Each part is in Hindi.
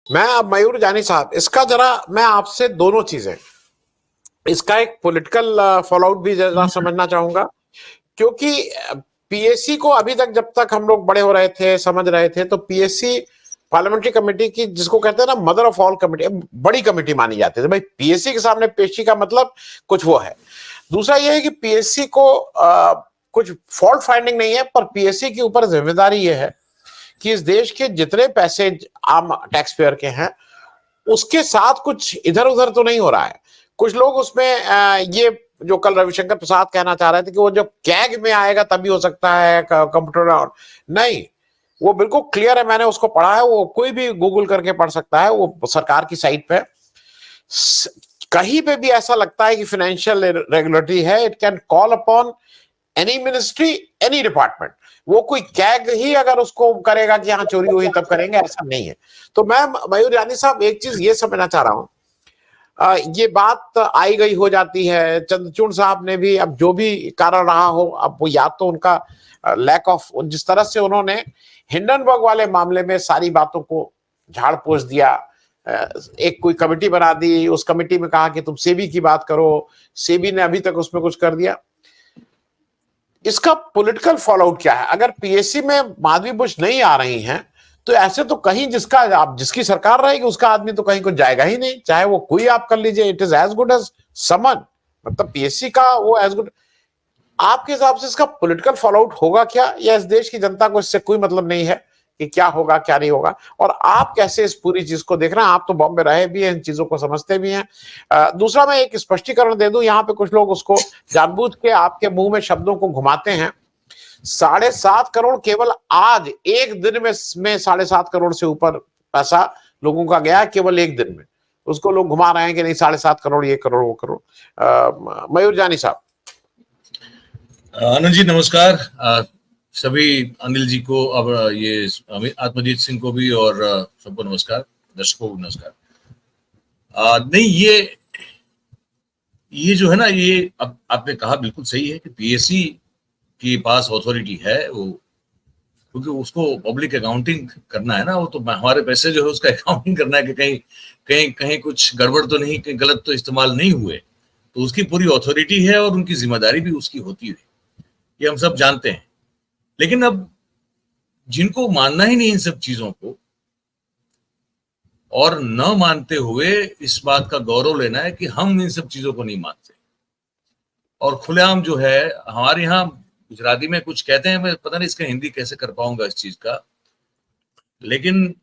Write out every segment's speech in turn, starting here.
मैं अब मयूर जानी साहब, इसका जरा मैं आपसे दोनों चीजें, इसका एक पॉलिटिकल फॉलो आउट भी जरा समझना चाहूंगा, क्योंकि पीएससी को अभी तक जब तक हम लोग बड़े हो रहे थे, समझ रहे थे, तो पीएससी पार्लियामेंट्री कमेटी की, जिसको कहते हैं ना मदर ऑफ ऑल कमेटी, बड़ी कमेटी मानी जाती है। भाई पीएससी के सामने पेशी का मतलब कुछ वो है। दूसरा ये है कि पीएससी को कुछ फॉल्ट फाइंडिंग नहीं है, पर पीएससी के ऊपर जिम्मेदारी ये है कि इस देश के जितने पैसे आम टैक्स पेयर के हैं, उसके साथ कुछ इधर उधर तो नहीं हो रहा है। कुछ लोग उसमें ये जो कल रविशंकर प्रसाद कहना चाह रहे थे कि वो जब कैग में आएगा तभी हो सकता है कंप्यूटर, और नहीं, वो बिल्कुल क्लियर है, मैंने उसको पढ़ा है, वो कोई भी गूगल करके पढ़ सकता है, वो सरकार की साइट पे कहीं पे भी ऐसा लगता है कि फाइनेंशियल रेगुलेटरी है, it can call upon any ministry, any department. वो कोई कैग ही अगर उसको करेगा कि यहाँ चोरी हुई तब करेंगे, ऐसा नहीं है। तो मैं मयूर यानी साहब एक चीज ये समझना चाह रहा हूँ, ये बात आई गई हो जाती है। चंद्रचूड़ साहब ने भी, अब जो भी कारण रहा हो, अब वो या तो उनका लैक ऑफ, जिस तरह से उन्होंने हिंडनबर्ग वाले मामले में सारी बातों को झाड़ पोछ दिया, एक कोई कमेटी बना दी, उस कमेटी में कहा कि तुम सेबी की बात करो, सेबी ने अभी तक उसमें कुछ कर दिया। इसका पॉलिटिकल फॉलोआउट क्या है? अगर पीएससी में माधवी बुश नहीं आ रही हैं, तो ऐसे तो कहीं जिसका आप जिसकी सरकार रहेगी उसका आदमी तो कहीं कुछ जाएगा ही नहीं, चाहे वो कोई आप कर लीजिए, it is as good as summon, मतलब पीएससी का वो एज गुड। आपके हिसाब से इसका पॉलिटिकल फॉलोआउट होगा क्या, या इस देश की जनता को इससे कोई मतलब नहीं है कि क्या होगा क्या नहीं होगा? और आप कैसे इस पूरी चीज को देख रहे हैं? आप तो बॉम्बे रहे भी हैं, इन चीजों को समझते भी हैं। दूसरा मैं एक स्पष्टीकरण दे दूं, यहाँ पे कुछ लोग उसको जानबूझ के आपके मुंह में शब्दों को घुमाते हैं। 7.5 करोड़ केवल आज एक दिन में 7.5 करोड़ से ऊपर पैसा लोगों का गया केवल एक दिन में। उसको लोग घुमा रहे हैं कि नहीं 7.5 करोड़, ये करोड़ वो करोड़। मयूर जानी साहब। आनंद जी नमस्कार। सभी अनिल जी को, अब ये आत्मजीत सिंह को भी, और सबको नमस्कार, दर्शकों को नमस्कार। नहीं, ये जो है ना, ये अब आपने कहा बिल्कुल सही है कि पीएससी के पास अथॉरिटी है वो, क्योंकि उसको पब्लिक अकाउंटिंग करना है ना, वो तो हमारे पैसे जो है उसका अकाउंटिंग करना है कि कहीं कहीं कहीं कुछ गड़बड़ तो नहीं, कहीं गलत तो इस्तेमाल नहीं हुए, तो उसकी पूरी अथॉरिटी है और उनकी जिम्मेदारी भी उसकी होती है, ये हम सब जानते हैं। लेकिन अब जिनको मानना ही नहीं इन सब चीजों को, और न मानते हुए इस बात का गौरव लेना है कि हम इन सब चीजों को नहीं मानते, और खुलेआम जो है हमारे यहाँ गुजराती में कुछ कहते हैं, मैं पता नहीं इसका हिंदी कैसे कर पाऊंगा इस चीज का, लेकिन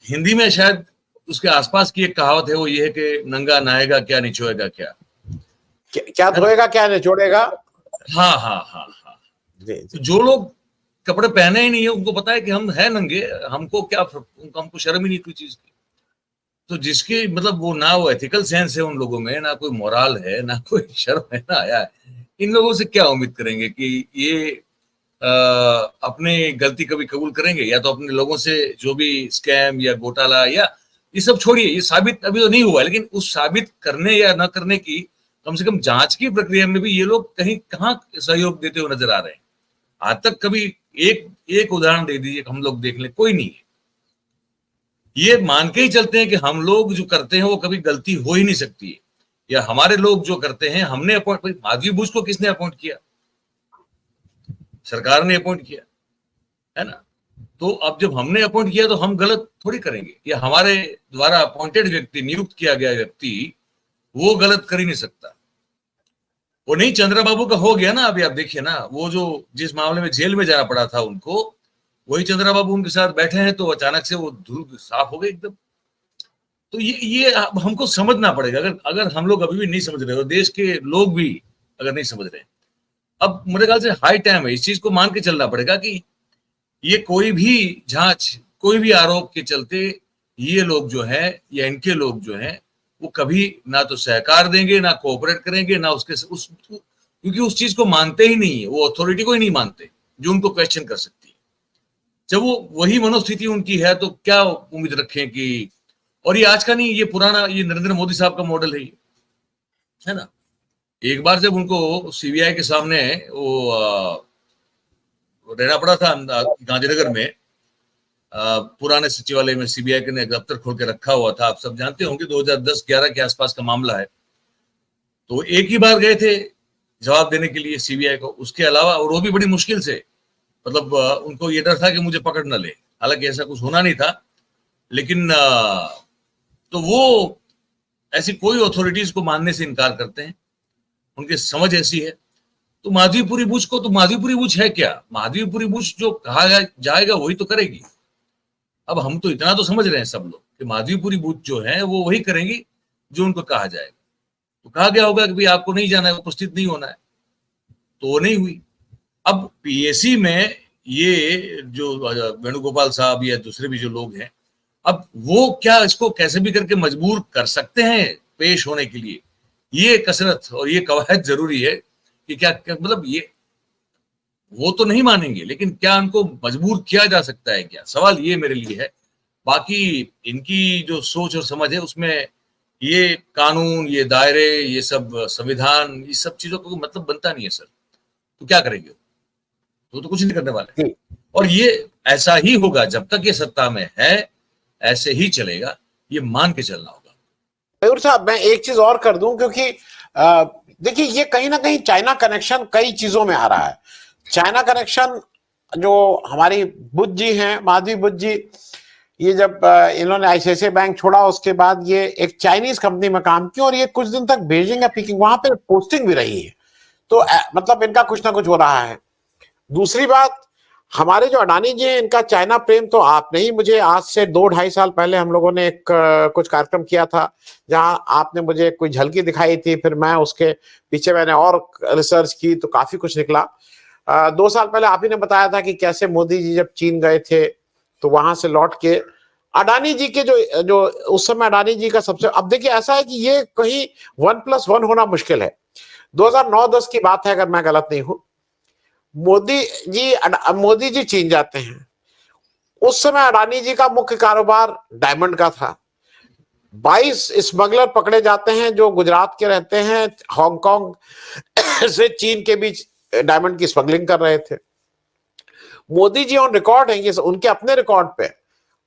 हिंदी में शायद उसके आसपास की एक कहावत है, वो ये है कि नंगा नहाएगा क्या निचोएगा क्या, क्या धोएगा क्या निचोड़ेगा। हाँ हाँ हाँ हाँ। जी तो जी। जो लोग कपड़े पहने ही नहीं है, उनको पता है कि हम है नंगे, हमको क्या, हमको शर्म ही नहीं कोई चीज की। तो जिसकी मतलब वो ना वो एथिकल सेंस है उन लोगों में, ना कोई मोरल है, ना कोई शर्म है, ना आया है, इन लोगों से क्या उम्मीद करेंगे कि ये अपने गलती कभी कबूल करेंगे, या तो अपने लोगों से जो भी स्कैम या घोटाला या ये सब छोड़िए, ये साबित अभी तो नहीं हुआ, लेकिन उस साबित करने या न करने की कम से कम जांच की प्रक्रिया में भी ये लोग कहीं कहाँ सहयोग देते हुए नजर आ रहे हैं। आज तक कभी एक एक उदाहरण दे दीजिए, हम लोग देख लें, कोई नहीं है। ये मान के ही चलते हैं कि हम लोग जो करते हैं वो कभी गलती हो ही नहीं सकती है, या हमारे लोग जो करते हैं, हमने अपॉइंट, माधवी बुश को किसने अपॉइंट किया? सरकार ने अपॉइंट किया है ना। तो अब जब हमने अपॉइंट किया तो हम गलत थोड़ी करेंगे, या हमारे द्वारा अपॉइंटेड व्यक्ति, नियुक्त किया गया व्यक्ति, वो गलत कर ही नहीं सकता। वो नहीं, चंद्रबाबू का हो गया ना, अभी आप देखिए ना, वो जो जिस मामले में जेल में जाना पड़ा था उनको, वही चंद्रबाबू उनके साथ बैठे हैं, तो अचानक से वो धूल साफ हो गई एकदम। तो ये हमको समझना पड़ेगा, अगर अगर हम लोग अभी भी नहीं समझ रहे, और देश के लोग भी अगर नहीं समझ रहे, अब मेरे ख्याल से हाई टाइम है, इस चीज को मान के चलना पड़ेगा कि ये कोई भी जांच, कोई भी आरोप के चलते ये लोग जो है, या इनके लोग जो है, वो कभी ना तो सहकार देंगे, ना कोऑपरेट करेंगे, ना क्योंकि उस चीज को मानते ही नहीं है, वो अथॉरिटी को ही नहीं मानते जो उनको क्वेश्चन कर सकती है। जब वो वही मनोस्थिति उनकी है, तो क्या उम्मीद रखें कि, और ये आज का नहीं, ये पुराना, ये नरेंद्र मोदी साहब का मॉडल है ना। एक बार जब उनको सीबीआई के सामने वो रहना पड़ा था गांधीनगर में, पुराने सचिवालय में सीबीआई ने दफ्तर खोल के रखा हुआ था। आप सब जानते होंगे 2010-11 के आसपास का मामला है। तो एक ही बार गए थे जवाब देने के लिए सीबीआई को, उसके अलावा, और वो भी बड़ी मुश्किल से, मतलब उनको ये डर था कि मुझे पकड़ न ले, हालांकि ऐसा कुछ होना नहीं था, लेकिन तो वो ऐसी कोई अथॉरिटीज को मानने से इनकार करते हैं, उनकी समझ ऐसी है। तो माधवीपुरी बुश को, तो माधवीपुरी बुश है क्या? माधवीपुरी बुश जो कहा जाएगा वही तो करेगी। अब हम तो इतना तो समझ रहे हैं सब लोग कि माधवीपुरी बुश जो है वो वही करेंगी जो उनको कहा जाएगा। तो कहा गया होगा कि भाई आपको नहीं जाना है, उपस्थित नहीं होना है, तो वो नहीं हुई। अब पीएसी में ये जो वेणुगोपाल साहब या दूसरे भी जो लोग हैं, अब वो क्या इसको कैसे भी करके मजबूर कर सकते हैं पेश होने के लिए? ये कसरत और ये कवायद जरूरी है कि क्या मतलब ये वो तो नहीं मानेंगे, लेकिन क्या उनको मजबूर किया जा सकता है क्या? सवाल ये मेरे लिए है। बाकी इनकी जो सोच और समझ है उसमें ये कानून, ये दायरे, ये सब संविधान, ये सब चीजों को मतलब बनता नहीं है सर। तो क्या करेंगे? तो कुछ नहीं करने वाले। और ये ऐसा ही होगा जब तक ये सत्ता में है, ऐसे ही चलेगा, ये मान के चलना होगा। मयूर साहब, मैं एक चीज और कर दूं, क्योंकि देखिए ये कहीं ना कहीं चाइना कनेक्शन कई चीजों में आ रहा है। चाइना कनेक्शन जो हमारी बुद्ध जी हैं, माधवी बुद्ध जी, ये जब इन्होंने आईसीआईसीआई बैंक छोड़ा, उसके बाद ये एक चाइनीज कंपनी में काम किया और ये कुछ दिन तक बीजिंग या पीकिंग वहां पे पोस्टिंग भी रही है। तो मतलब इनका कुछ ना कुछ हो रहा है। दूसरी बात, हमारे जो अडानी जी हैं, इनका चाइना प्रेम तो आपने ही मुझे आज से 2-2.5 साल पहले हम लोगों ने एक कुछ कार्यक्रम किया था जहां आपने मुझे कोई झलकी दिखाई थी, फिर मैं उसके पीछे मैंने और रिसर्च की तो काफी कुछ निकला। 2 साल पहले आप ही ने बताया था कि कैसे मोदी जी जब चीन गए थे तो वहां से लौट के अडानी जी के जो उस समय अडानी जी का सबसे, अब देखिए ऐसा है कि ये कहीं 1+1 होना मुश्किल है। 2009-10 की बात है अगर मैं गलत नहीं हूं। मोदी जी चीन जाते हैं। उस समय अडानी जी का मुख्य कारोबार डायमंड का था। 22 स्मगलर पकड़े जाते हैं जो गुजरात के रहते हैं, हांगकांग से चीन के बीच डायमंड की स्मगलिंग कर रहे थे। मोदी जी ऑन रिकॉर्ड हैं, ये उनके अपने रिकॉर्ड पे,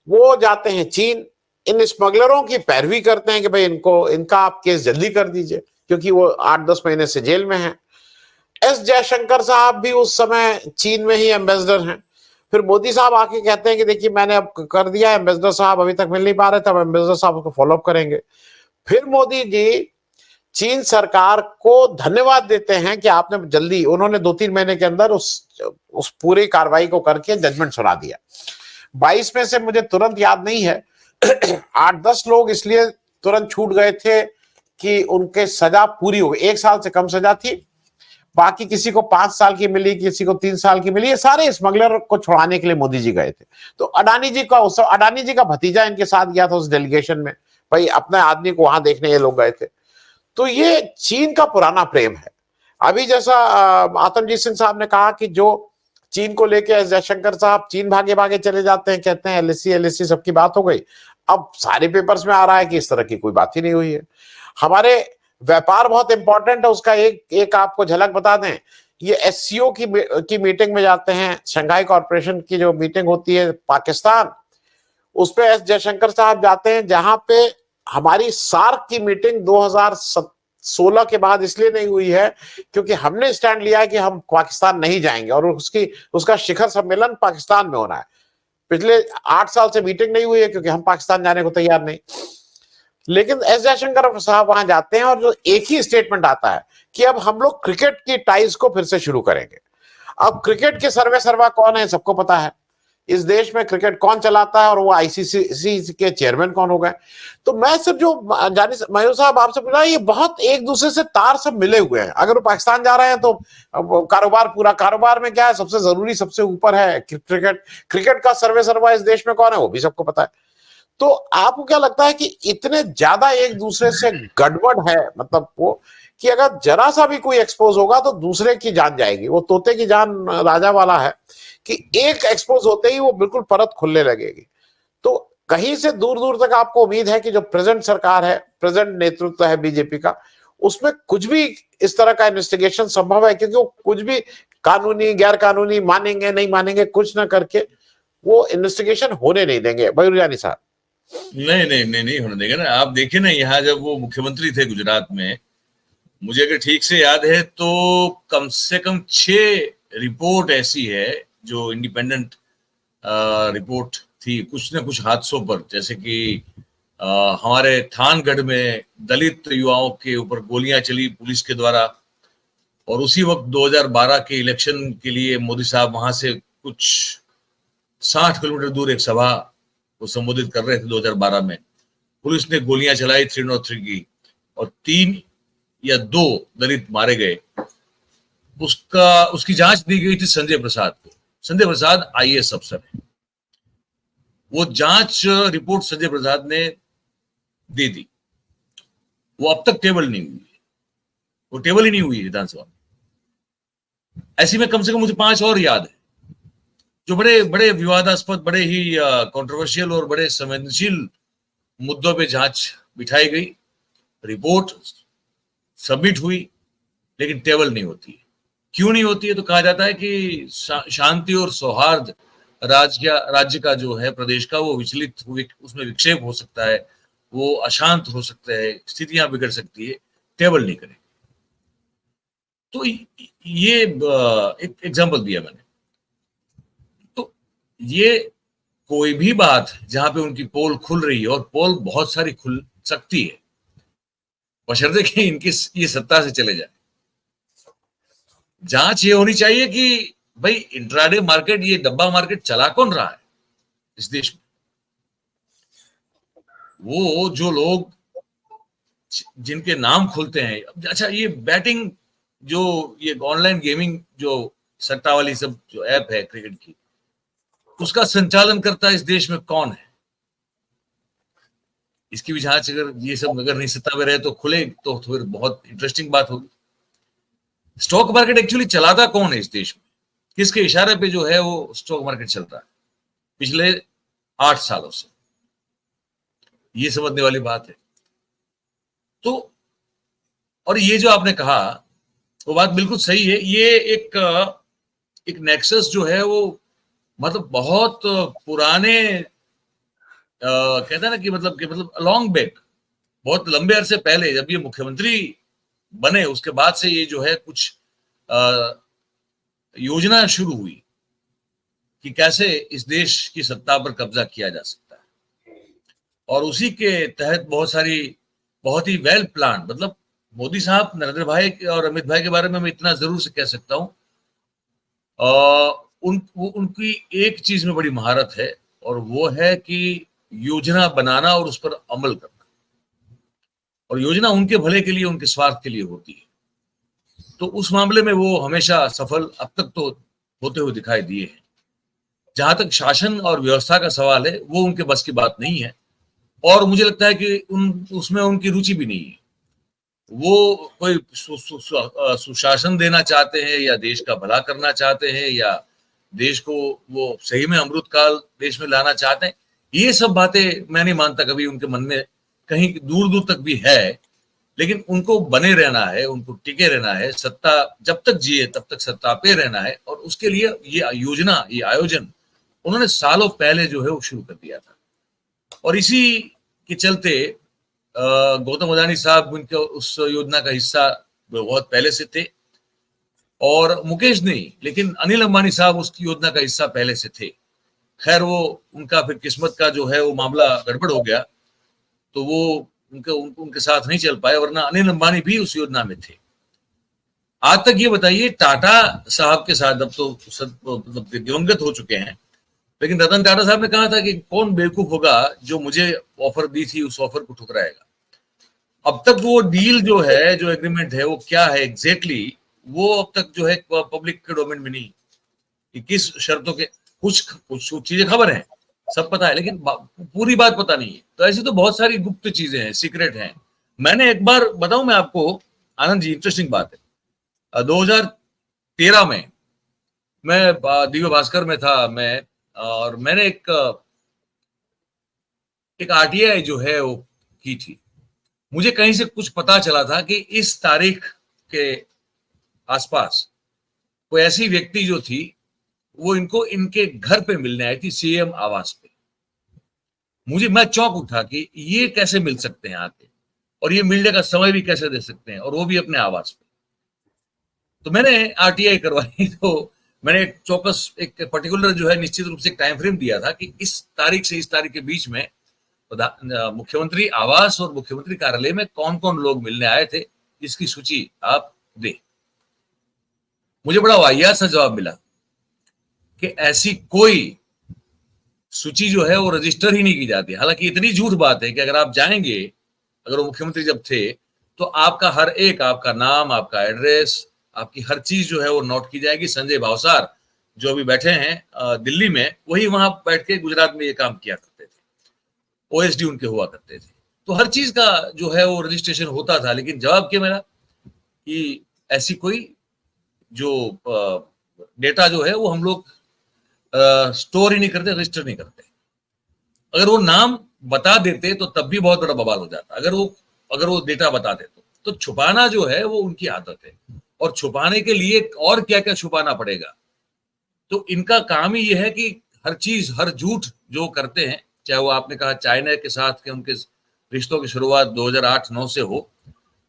वो जाते हैं चीन, इन स्मगलरों की पैरवी करते हैं कि भाई इनका आप केस जल्दी कर दीजिए, क्योंकि वो 8-10 महीने से जेल में हैं। एस जयशंकर साहब भी उस समय चीन में ही एम्बेसडर हैं। फिर मोदी साहब आके कहते हैं कि देखिए मैंने अब कर दिया, एम्बेसडर साहब अभी तक मिल नहीं पा रहे थे, अब एम्बेसडर साहब उसको फॉलोअप करेंगे। फिर मोदी जी चीन सरकार को धन्यवाद देते हैं कि आपने जल्दी, उन्होंने 2-3 महीने के अंदर उस पूरी कार्रवाई को करके जजमेंट सुना दिया। 22 में से मुझे तुरंत याद नहीं है 8-10 लोग इसलिए तुरंत छूट गए थे कि उनके सजा पूरी हो गई, 1 साल से कम सजा थी, बाकी किसी को 5 साल की मिली, किसी को 3 साल की मिली। ये सारे स्मगलर को छुड़ाने के लिए मोदी जी गए थे। तो अडानी जी का भतीजा इनके साथ गया था उस डेलीगेशन में, भाई अपने आदमी को वहां देखने ये लोग गए थे। तो ये चीन का पुराना प्रेम है। अभी जैसा आतमजीत सिंह साहब ने कहा कि जो चीन को लेके एस जयशंकर साहब चीन भागे भागे चले जाते हैं, कहते हैं एलएसी सबकी बात हो गई। अब सारे पेपर्स में आ रहा है कि इस तरह की कोई बात ही नहीं हुई है। हमारे व्यापार बहुत इंपॉर्टेंट है, उसका एक आपको झलक बता दें। ये एससीओ की मीटिंग में जाते हैं, शंघाई कॉर्पोरेशन की जो मीटिंग होती है पाकिस्तान, उस पे एस जयशंकर साहब जाते हैं, जहां पे हमारी सार्क की मीटिंग 2016 के बाद इसलिए नहीं हुई है क्योंकि हमने स्टैंड लिया है कि हम पाकिस्तान नहीं जाएंगे और उसका शिखर सम्मेलन पाकिस्तान में होना है। पिछले 8 साल से मीटिंग नहीं हुई है क्योंकि हम पाकिस्तान जाने को तैयार नहीं। लेकिन एस जयशंकर साहब वहां जाते हैं और जो एक ही स्टेटमेंट आता है कि अब हम लोग क्रिकेट की टाइज को फिर से शुरू करेंगे। अब क्रिकेट के सर्वा कौन है सबको पता है, इस देश में क्रिकेट कौन चलाता है और वो आईसीसी के चेयरमैन कौन हो गए। तो मैं सिर्फ जो मयूर साहब आपसे पूछा, ये बहुत एक दूसरे से तार सब मिले हुए हैं। अगर वो पाकिस्तान जा रहे हैं तो पूरा कारोबार में क्या है, सबसे जरूरी सबसे ऊपर है क्रिकेट का सर्वा इस देश में कौन है वो भी सबको पता है। तो आपको क्या लगता है कि इतने ज्यादा एक दूसरे से गड़बड़ है, मतलब वो कि अगर जरा सा भी कोई एक्सपोज होगा तो दूसरे की जान जाएगी। वो तोते की जान राजा वाला है कि एक एक्सपोज होते ही वो बिल्कुल परत खुलने लगेगी। तो कहीं से दूर दूर तक आपको उम्मीद है कि जो प्रेजेंट सरकार है, प्रेजेंट नेतृत्व है बीजेपी का, उसमें कुछ भी इस तरह का इन्वेस्टिगेशन संभव है? क्योंकि वो कुछ भी कानूनी गैर कानूनी मानेंगे नहीं मानेंगे कुछ ना करके वो इन्वेस्टिगेशन होने नहीं देंगे। बयूरजानी साहब नहीं नहीं नहीं नहीं होने देंगे ना। आप देखिए ना, यहाँ जब वो मुख्यमंत्री थे गुजरात में, मुझे अगर ठीक से याद है तो कम से कम 6 रिपोर्ट ऐसी है जो इंडिपेंडेंट रिपोर्ट थी कुछ न कुछ हादसों पर, जैसे कि हमारे थानगढ़ में दलित युवाओं के ऊपर गोलियां चली पुलिस के द्वारा, और उसी वक्त 2012 के इलेक्शन के लिए मोदी साहब वहां से कुछ 60 किलोमीटर दूर एक सभा को संबोधित कर रहे थे 2012 में। पुलिस ने गोलियां चलाई 303 की, और 3 या 2 दलित मारे गए। उसकी जांच दी गई थी संजय प्रसाद को। संजय प्रसाद आईएएस अफसर है। वो जांच रिपोर्ट संजय प्रसाद ने दे दी, वो अब तक टेबल नहीं हुई, वो टेबल ही नहीं हुई विधानसभा में। ऐसी में कम से कम मुझे 5 और याद है जो बड़े बड़े विवादास्पद, बड़े ही कंट्रोवर्शियल और बड़े संवेदनशील मुद्दों पे जांच बिठाई गई, रिपोर्ट सबमिट हुई, लेकिन टेबल नहीं होती है। क्यों नहीं होती है? तो कहा जाता है कि शांति और सौहार्द राज्य का जो है, प्रदेश का, वो विचलित, उसमें विक्षेप हो सकता है, वो अशांत हो सकता है, स्थितियां बिगड़ सकती है, टेबल नहीं करेंगे। तो ये एक एग्जांपल दिया मैंने। तो ये कोई भी बात जहां पे उनकी पोल खुल रही है, और पोल बहुत सारी खुल सकती है, बशर्ते कि इनकी ये सत्ता से चले जाए। जांच ये होनी चाहिए कि भाई इंट्राडे मार्केट, ये डब्बा मार्केट चला कौन रहा है इस देश में? वो जो लोग जिनके नाम खुलते हैं, अच्छा ये बैटिंग, जो ये ऑनलाइन गेमिंग, जो सट्टा वाली सब जो ऐप है क्रिकेट की, उसका संचालन करता है इस देश में कौन है? इसकी भी जांच, अगर ये सब अगर नहीं सत्ता में रहे तो खुले, तो फिर बहुत इंटरेस्टिंग बात होगी। स्टॉक मार्केट एक्चुअली चलाता कौन है इस देश में? किसके इशारे पे जो है वो स्टॉक मार्केट चलता है पिछले 8 सालों से? ये समझने वाली बात है। तो और ये जो आपने कहा वो बात बिल्कुल सही है। ये एक नेक्सस जो है वो मतलब बहुत पुराने, कहते हैं ना कि मतलब लॉन्ग बैक, बहुत लंबे अरसे पहले जब ये मुख्यमंत्री बने, उसके बाद से ये जो है कुछ योजना शुरू हुई कि कैसे इस देश की सत्ता पर कब्जा किया जा सकता है, और उसी के तहत बहुत ही वेल प्लान, मतलब मोदी साहब, नरेंद्र भाई और अमित भाई के बारे में मैं इतना जरूर से कह सकता हूं, उनकी एक चीज में बड़ी महारत है, और वो है कि योजना बनाना और उस पर अमल करना। और योजना उनके भले के लिए, उनके स्वार्थ के लिए होती है। तो उस मामले में वो हमेशा सफल अब तक तो होते हुए दिखाई दिए हैं। जहां तक शासन और व्यवस्था का सवाल है, वो उनके बस की बात नहीं है, और मुझे लगता है कि उसमें उनकी रुचि भी नहीं है। वो कोई सुशासन देना चाहते हैं, या देश का भला करना चाहते हैं, या देश को वो सही में अमृत काल देश में लाना चाहते हैं, ये सब बातें मैं नहीं मानता कभी उनके मन में कहीं दूर दूर तक भी है। लेकिन उनको बने रहना है, उनको टिके रहना है, सत्ता जब तक जिए तब तक सत्ता पे रहना है, और उसके लिए ये योजना, ये आयोजन उन्होंने सालों पहले जो है वो शुरू कर दिया था। और इसी के चलते गौतम अडानी साहब उनके उस योजना का हिस्सा बहुत पहले से थे, और मुकेश नहीं, लेकिन अनिल अंबानी साहब उस योजना का हिस्सा पहले से थे। खैर वो उनका फिर किस्मत का जो है वो मामला गड़बड़ हो गया, तो वो उनके साथ नहीं चल पाए, वरना अनिल अंबानी भी उस योजना में थे। आज तक ये बताइए, टाटा साहब के साथ अब तो मतलब दिवंगत हो चुके हैं, लेकिन रतन टाटा साहब ने कहा था कि कौन बेवकूफ होगा जो मुझे ऑफर दी थी उस ऑफर को ठुकराएगा। अब तक वो डील जो है, जो एग्रीमेंट है, वो क्या है एग्जैक्टली, वो अब तक जो है पब्लिक के डोमेन में नहीं, कि किस शर्तों के, कुछ चीजें खबर है, सब पता है, लेकिन पूरी बात पता नहीं है। तो ऐसी तो बहुत सारी गुप्त चीजें हैं, सीक्रेट हैं। मैंने एक बार बताऊं मैं आपको आनंद जी, इंटरेस्टिंग बात है। 2013 में मैं दिव्य भास्कर में था मैं, और मैंने एक आरटीआई जो है वो की थी। मुझे कहीं से कुछ पता चला था कि इस तारीख के आसपास कोई ऐसी व्यक्ति जो थी वो इनको इनके घर पे मिलने आई थी, सीएम आवास पे। मैं चौंक उठा कि ये कैसे मिल सकते हैं आके, और ये मिलने का समय भी कैसे दे सकते हैं, और वो भी अपने आवास पे। तो मैंने आरटीआई करवाई, तो मैंने एक चौकस एक पर्टिकुलर जो है निश्चित रूप से एक टाइम फ्रेम दिया था कि इस तारीख से इस तारीख के बीच में मुख्यमंत्री आवास और मुख्यमंत्री कार्यालय में कौन कौन लोग मिलने आए थे, इसकी सूची आप दे। मुझे बड़ा वाहियात सा जवाब मिला कि ऐसी कोई सूची जो है वो रजिस्टर ही नहीं की जाती। हालांकि इतनी झूठ बात है कि अगर आप जाएंगे, अगर वो मुख्यमंत्री जब थे, तो आपका हर एक, आपका नाम, आपका एड्रेस, आपकी हर चीज जो है वो नोट की जाएगी। संजय भावसार जो अभी बैठे हैं दिल्ली में, वही वहां बैठ के गुजरात में ये काम किया करते थे, ओएसडी उनके हुआ करते थे। तो हर चीज का जो है वो रजिस्ट्रेशन होता था। लेकिन जवाब क्या मेरा कि ऐसी कोई जो डेटा जो है वो हम लोग स्टोर ही नहीं करते, रजिस्टर नहीं करते। अगर वो नाम बता देते तो तब भी बहुत बड़ा बवाल हो जाता। अगर वो डेटा बता दे तो छुपाना जो है वो उनकी आदत है, और छुपाने के लिए और क्या क्या छुपाना पड़ेगा। तो इनका काम ही ये है कि हर चीज, हर झूठ जो करते हैं, चाहे वो आपने कहा चाइना के साथ के उनके रिश्तों की शुरुआत 2008-9 से हो,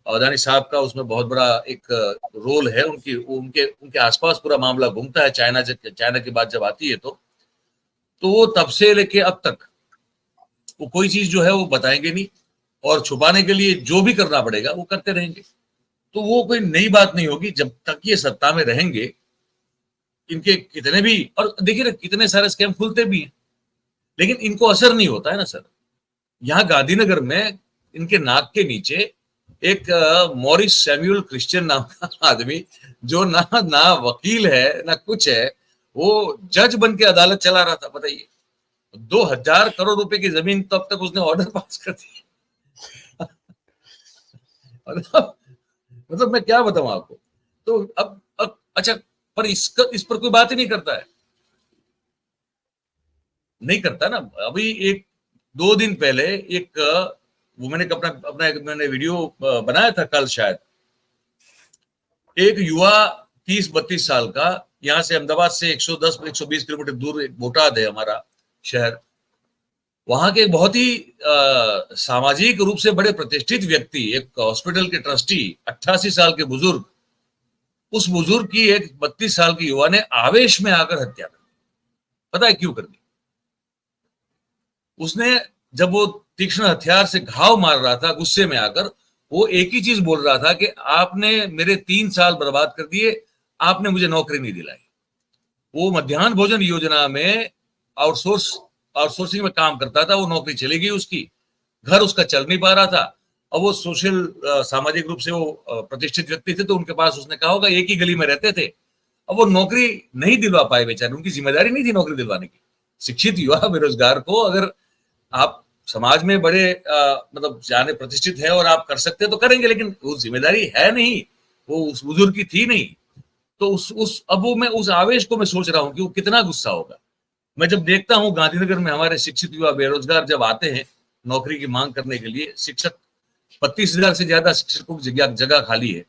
अदानी साहब का उसमें बहुत बड़ा एक रोल है। उनके आसपास पूरा मामला घूमता है। चाइना की बात जब आती है तो वो तब से लेके अब तक वो कोई चीज जो है वो बताएंगे नहीं, और छुपाने के लिए जो भी करना पड़ेगा वो करते रहेंगे। तो वो कोई नई बात नहीं होगी जब तक ये सत्ता में रहेंगे। इनके कितने भी, और देखिए ना कितने सारे स्कैम खुलते भी हैं, लेकिन इनको असर नहीं होता है ना सर। यहाँ गांधीनगर में इनके नाक के नीचे एक मॉरिस सैमुअल क्रिश्चियन नाम का आदमी, जो ना वकील है ना कुछ है, वो जज बन के अदालत चला रहा था। बताइए, 2000 करोड़ रुपए की जमीन तब तक उसने ऑर्डर पास कर दिया। मतलब मैं क्या बताऊं आपको। तो अब अच्छा, पर इस पर कोई बात ही नहीं करता है, नहीं करता ना। अभी 1-2 दिन पहले एक वो मैंने वीडियो बनाया था कल शायद। एक युवा 30-32 साल का, यहां से अहमदाबाद से 110-120 किलोमीटर दूर एक बोटाद है हमारा शहर, वहां के बहुत ही सामाजिक रूप से बड़े प्रतिष्ठित व्यक्ति, एक हॉस्पिटल के ट्रस्टी, 88 साल के बुजुर्ग, उस बुजुर्ग की एक 32 साल की युवा ने आवेश में आकर हत्या कर दी। पता है क्यों कर दी? उसने जब वो तीक्ष्ण हथियार से घाव मार रहा था, गुस्से में आकर वो एक ही चीज बोल रहा था कि आपने मेरे 3 साल बर्बाद कर दिए, आपने मुझे नौकरी नहीं दिलाई। वो मध्याह्न भोजन योजना में आउटसोर्सिंग में काम करता था, वो नौकरी चली गई उसकी, घर उसका चल नहीं पा रहा था। अब वो सामाजिक रूप से वो प्रतिष्ठित व्यक्ति थे, तो उनके पास उसने कहा होगा, एक ही गली में रहते थे। अब वो नौकरी नहीं दिलवा पाए बेचारे, उनकी जिम्मेदारी नहीं थी नौकरी दिलवाने की। शिक्षित युवा बेरोजगार को अगर आप समाज में बड़े मतलब जाने प्रतिष्ठित है और आप कर सकते हैं तो करेंगे, लेकिन वो जिम्मेदारी है नहीं, वो उस बुजुर्ग की थी नहीं। तो मैं उस आवेश को मैं सोच रहा हूं कि वो कितना गुस्सा होगा। मैं जब देखता हूं गांधीनगर में हमारे शिक्षित युवा बेरोजगार जब आते हैं नौकरी की मांग करने के लिए, शिक्षक 32,000 से ज्यादा शिक्षकों की जगह खाली है,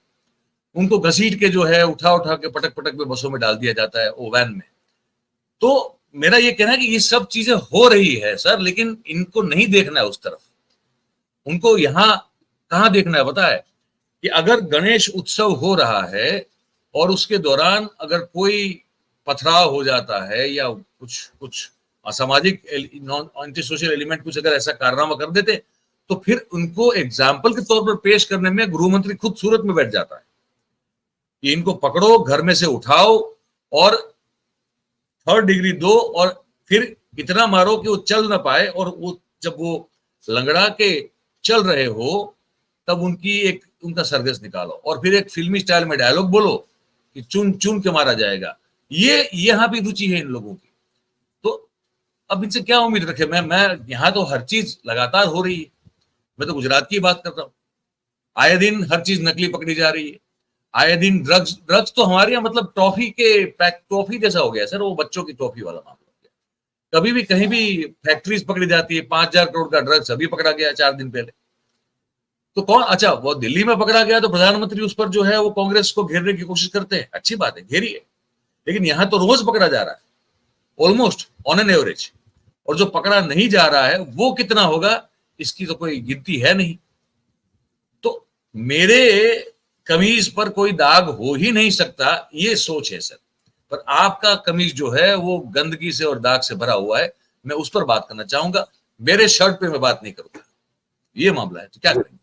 उनको घसीट के जो है उठा के पटक में बसों में डाल दिया जाता है, वो वैन में। तो मेरा ये कहना है कि ये सब चीजें हो रही है सर, लेकिन इनको नहीं देखना है उस तरफ। उनको यहां कहां देखना है पता है? कि अगर गणेश उत्सव हो रहा है और उसके दौरान अगर कोई पथराव हो जाता है या कुछ असामाजिक एंटी सोशल एलिमेंट कुछ अगर ऐसा कारनामा कर देते, तो फिर उनको एग्जाम्पल के तौर पर पेश करने में गृह मंत्री खुद सूरत में बैठ जाता है कि इनको पकड़ो, घर में से उठाओ और 3rd डिग्री दो, और फिर इतना मारो कि वो चल ना पाए, और वो जब वो लंगड़ा के चल रहे हो तब उनका सरगस निकालो, और फिर एक फिल्मी स्टाइल में डायलॉग बोलो कि चुन चुन के मारा जाएगा। ये यहाँ भी रुचि है इन लोगों की। तो अब इनसे क्या उम्मीद रखे? मैं यहाँ तो हर चीज लगातार हो रही है। मैं तो गुजरात की बात कर रहा हूँ, आए दिन हर चीज नकली पकड़ी जा रही है, आए दिन ड्रग्स तो हमारे यहाँ मतलब टॉफी जैसा हो गया सर, वो बच्चों की टॉफी वाला मामला हो गया। कभी भी कहीं भी फैक्ट्रीज पकड़ी जाती है। 5,000 करोड़ का ड्रग्स अभी पकड़ा गया 4 दिन पहले। तो कौन? अच्छा, वो दिल्ली में पकड़ा गया तो प्रधानमंत्री उस पर जो है वो कांग्रेस को घेरने की कोशिश करते हैं, अच्छी बात है, घेरिए, लेकिन यहां तो रोज पकड़ा जा रहा है। ऑलमोस्ट ऑन एन एवरेज, और जो पकड़ा नहीं जा रहा है वो कितना होगा इसकी तो कोई गिनती है नहीं। तो मेरे कमीज पर कोई दाग हो ही नहीं सकता, ये सोच है सर। पर आपका कमीज जो है वो गंदगी से और दाग से भरा हुआ है, मैं उस पर बात करना चाहूंगा, मेरे शर्ट पे मैं बात नहीं करूंगा। ये मामला है, तो क्या करेंगे?